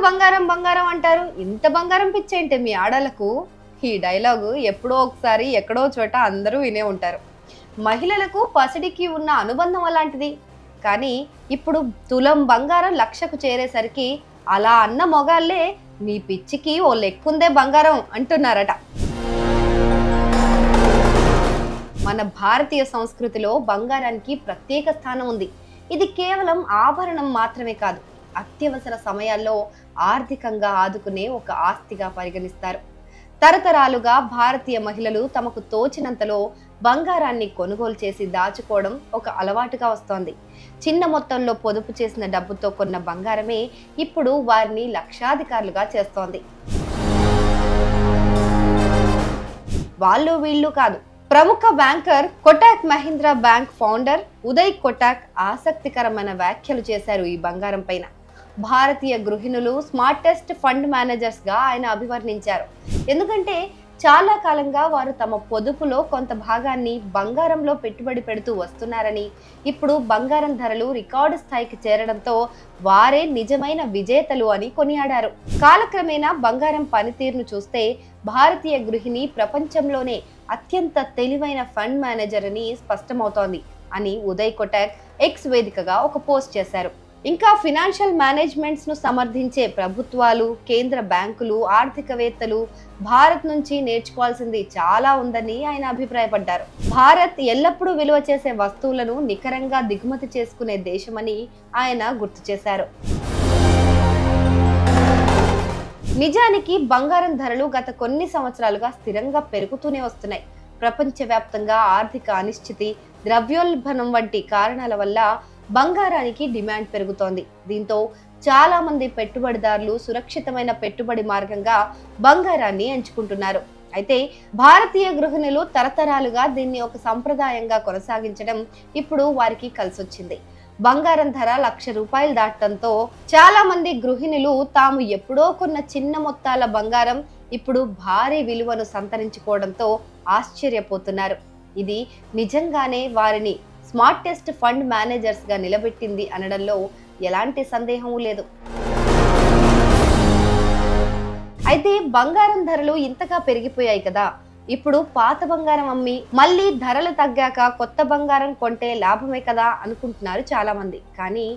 బంగారం బంగారం అంటారు, ఇంత బంగారం పిచ్చేంటి మీ ఆడలకు? ఈ డైలాగు ఎప్పుడో ఒకసారి ఎక్కడో చోట అందరూ వినే ఉంటారు. మహిళలకు పసిడికి ఉన్న అనుబంధం అలాంటిది. కానీ ఇప్పుడు తులం బంగారం లక్షకు చేరేసరికి అలా అన్న మొగాళ్ళే మీ పిచ్చికి ఓ లెక్కుందే బంగారం అంటున్నారట. మన భారతీయ సంస్కృతిలో బంగారానికి ప్రత్యేక స్థానం ఉంది. ఇది కేవలం ఆభరణం మాత్రమే కాదు, అత్యవసర సమయాల్లో ఆర్థికంగా ఆదుకునే ఒక ఆస్తిగా పరిగణిస్తారు. తరతరాలుగా భారతీయ మహిళలు తమకు తోచినంతలో బంగారాన్ని కొనుగోలు చేసి దాచుకోవడం ఒక అలవాటుగా వస్తోంది. చిన్న మొత్తంలో పొదుపు చేసిన డబ్బుతో కొన్న బంగారమే ఇప్పుడు వారిని లక్షాధికారులుగా చేస్తోంది. వాళ్ళు వీళ్ళు కాదు. ప్రముఖ banker Kotak Mahindra bank founder Uday Kotak ఆసక్తికరమైన వ్యాఖ్యలు చేశారు ఈ బంగారం పైన. భారతీయ గృహిణులు స్మార్టెస్ట్ ఫండ్ మేనేజర్స్ గా ఆయన అభివర్ణించారు. ఎందుకంటే చాలా కాలంగా వారు తమ పొదుపులో కొంత భాగాన్ని బంగారంలో పెట్టుబడి పెడుతూ వస్తున్నారని, ఇప్పుడు బంగారం ధరలు రికార్డు స్థాయికి చేరడంతో వారే నిజమైన విజేతలు అని కొనియాడారు. కాలక్రమేణా బంగారం పనితీరును చూస్తే భారతీయ గృహిణి ప్రపంచంలోనే అత్యంత తెలివైన ఫండ్ మేనేజర్ అని స్పష్టమవుతోంది అని ఉదయ్ కోటక్ ఎక్స్ వేదికగా ఒక పోస్ట్ చేశారు. ఇంకా ఫినాన్షియల్ మేనేజ్మెంట్స్ ను సమర్థించే ప్రభుత్వాలు, కేంద్ర బ్యాంకులు, ఆర్థికవేత్తలు భారత్ నుంచి నేర్చుకోవాల్సింది చాలా ఉందని ఆయన అభిప్రాయపడ్డారు. భారత్ ఎల్లప్పుడూ విలువ చేసే వస్తువులను నికరంగా దిగుమతి చేసుకునే దేశమని ఆయన గుర్తు చేశారు. నిజానికి బంగారం ధరలు గత కొన్ని సంవత్సరాలుగా స్థిరంగా పెరుగుతూనే వస్తున్నాయి. ప్రపంచవ్యాప్తంగా ఆర్థిక అనిశ్చితి, ద్రవ్యోల్బణం వంటి కారణాల వల్ల బంగారానికి డిమాండ్ పెరుగుతోంది. దీంతో చాలా మంది పెట్టుబడిదారులు సురక్షితమైన పెట్టుబడి మార్గంగా బంగారాన్ని ఎంచుకుంటున్నారు. అయితే భారతీయ గృహిణులు తరతరాలుగా దీన్ని ఒక సంప్రదాయంగా కొనసాగించడం ఇప్పుడు వారికి కలిసొచ్చింది. బంగారం ధర ₹1,00,000 దాటడంతో చాలా మంది గృహిణులు తాము ఎప్పుడో కొన్న చిన్న మొత్తాల బంగారం ఇప్పుడు భారీ విలువను సంతరించుకోవడంతో ఆశ్చర్యపోతున్నారు. ఇది నిజంగానే వారిని స్మార్టెస్ట్ ఫండ్ మేనేజర్స్ గా నిలబెట్టింది అనడంలో ఎలాంటి సందేహం లేదు. అయితే బంగారం ధరలు ఇంతగా పెరిగిపోయాయి కదా, ఇప్పుడు పాత బంగారం అమ్మి మళ్ళీ ధరలు తగ్గాక కొత్త బంగారం కొంటే లాభమే కదా అనుకుంటున్నారు చాలా మంది. కానీ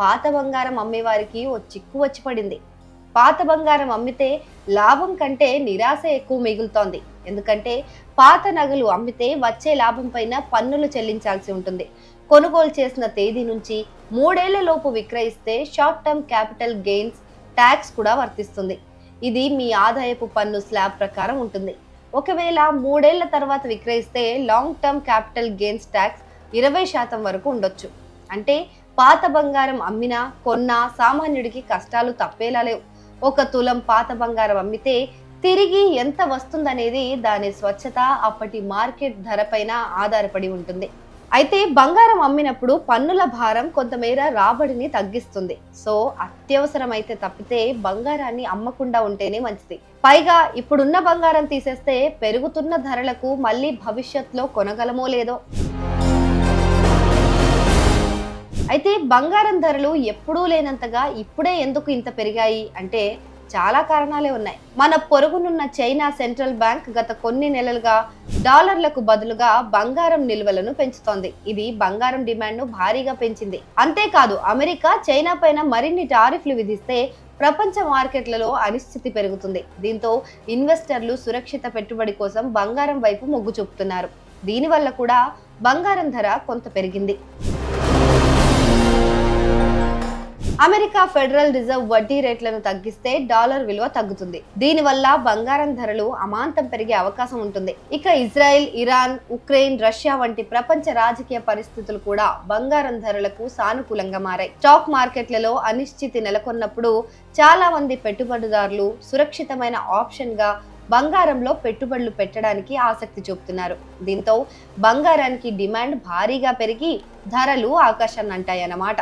పాత బంగారం అమ్మే వారికి ఓ చిక్కు వచ్చి పడింది. పాత బంగారం అమ్మితే లాభం కంటే నిరాశ ఎక్కువ మిగులుతోంది. ఎందుకంటే పాత నగలు అమ్మితే వచ్చే లాభం పైన పన్నులు చెల్లించాల్సి ఉంటుంది. కొనుగోలు చేసిన తేదీ నుంచి 3 ఏళ్ల లోపు విక్రయిస్తే short term capital gains tax కూడా వర్తిస్తుంది. ఇది మీ ఆదాయపు పన్ను స్లాబ్ ప్రకారం ఉంటుంది. ఒకవేళ 3 ఏళ్ల తర్వాత విక్రయిస్తే long term capital gains tax 20% వరకు ఉండొచ్చు. అంటే పాత బంగారం అమ్మినా కొన్నా సామాన్యుడికి కష్టాలు తప్పేలా లేవు. 1 తులం పాత బంగారం అమ్మితే తిరిగి ఎంత వస్తుందనేది దాని స్వచ్ఛత, అప్పటి మార్కెట్ ధర పైన ఆధారపడి ఉంటుంది. అయితే బంగారం అమ్మినప్పుడు పన్నుల భారం కొంతమేర రాబడిని తగ్గిస్తుంది. సో అత్యవసరమైతే తప్పితే బంగారాన్ని అమ్మకుండా ఉంటేనే మంచిది. పైగా ఇప్పుడున్న బంగారం తీసేస్తే పెరుగుతున్న ధరలకు మళ్ళీ భవిష్యత్తులో కొనగలమో లేదో. అయితే బంగారం ధరలు ఎప్పుడూ లేనంతగా ఇప్పుడే ఎందుకు ఇంత పెరిగాయి అంటే చాలా కారణాలే ఉన్నాయి. మన పొరుగునున్న చైనా సెంట్రల్ బ్యాంక్ గత కొన్ని నెలలుగా డాలర్లకు బదులుగా బంగారం నిల్వలను పెంచుతోంది. ఇది బంగారం డిమాండ్ ను భారీగా పెంచింది. అంతేకాదు అమెరికా చైనా పైన మరిన్ని టారిఫ్లు విధిస్తే ప్రపంచ మార్కెట్లలో అనిశ్చితి పెరుగుతుంది. దీంతో ఇన్వెస్టర్లు సురక్షిత పెట్టుబడి కోసం బంగారం వైపు మొగ్గు చూపుతున్నారు. దీనివల్ల కూడా బంగారం ధర కొంత పెరిగింది. అమెరికా ఫెడరల్ రిజర్వ్ వడ్డీ రేట్లను తగ్గిస్తే డాలర్ విలువ తగ్గుతుంది. దీనివల్ల బంగారం ధరలు అమాంతం పెరిగే అవకాశం ఉంటుంది. ఇక ఇజ్రాయెల్, ఇరాన్, ఉక్రెయిన్, రష్యా వంటి ప్రపంచ రాజకీయ పరిస్థితులు కూడా బంగారం ధరలకు సానుకూలంగా మారాయి. స్టాక్ మార్కెట్లలో అనిశ్చితి నెలకొన్నప్పుడు చాలా మంది పెట్టుబడిదారులు సురక్షితమైన ఆప్షన్ గా బంగారంలో పెట్టుబడులు పెట్టడానికి ఆసక్తి చూపుతున్నారు. దీంతో బంగారానికి డిమాండ్ భారీగా పెరిగి ధరలు ఆకాశాన్ని అంటాయన్నమాట.